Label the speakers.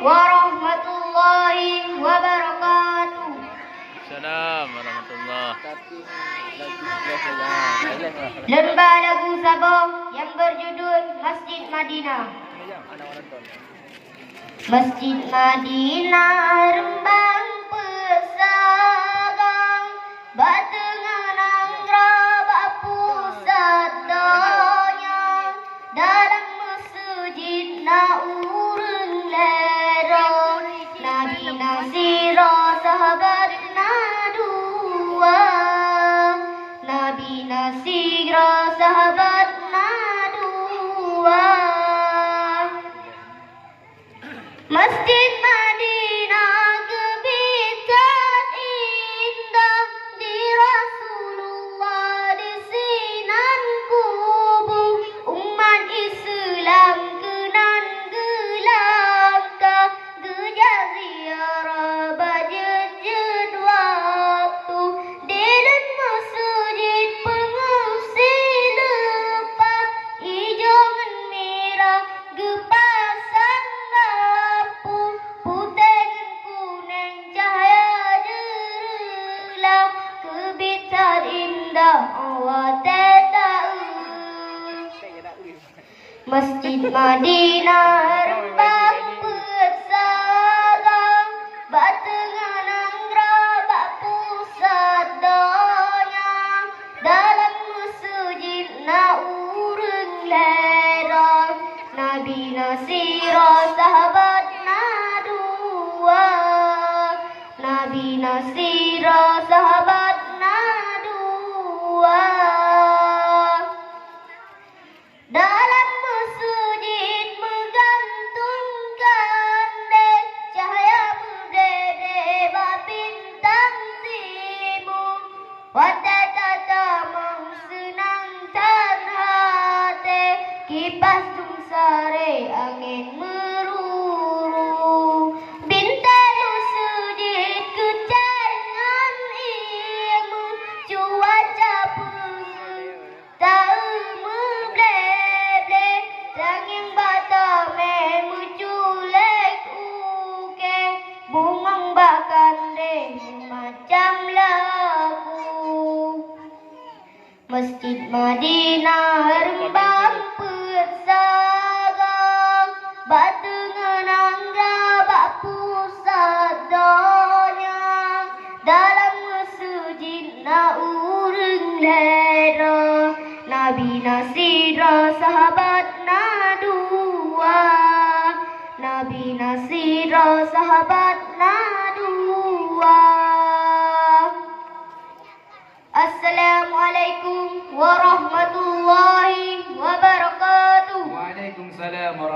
Speaker 1: warahmatullahi wabarakatuh.
Speaker 2: Salam warahmatullah.
Speaker 1: Lembah lagu Sabah yang berjudul Masjid Madinah. Masjid Madinah rembang pesagang, batengan anggra bapusat donya, dalam masjid na urang lerong, Nabi Nasira sahabat na dua, Nabi Nasira sahabat na dua. Masjid Madinah kebitan indah, di Rasulullah di sinan kubur, umat Islam kenan gelaka, gejak ziarah bajejed waktu, dedan masjid pengungsi lepas, ijongan merah gepasang lampu, putih kuning cahaya jelas, kebitan indah Allah tahu. Masjid Madinah rembang pesagang, batengan anggra bapusat donya, dalam masjid na urang lerong, Nabi Nasira sahabat na dua, Nabi Nasira sahabat na dua. Dalam masjid menggantungkan dek cahaya berdede bintang timur, watata senang tan hati, kipas sare angin meruru, bintang masjid kecaringan ilmu, cuaca pun tak membleble, angin bata memuculek uke, bungang bakan deh macam lagu. Masjid Madinah rembang pesagang, batengan angga bapusat donya, dalam masjid na urang lerong, Nabi Nasira sahabat na dua, Nabi Nasira sahabat na dua. Assalamualaikum warahmatullahi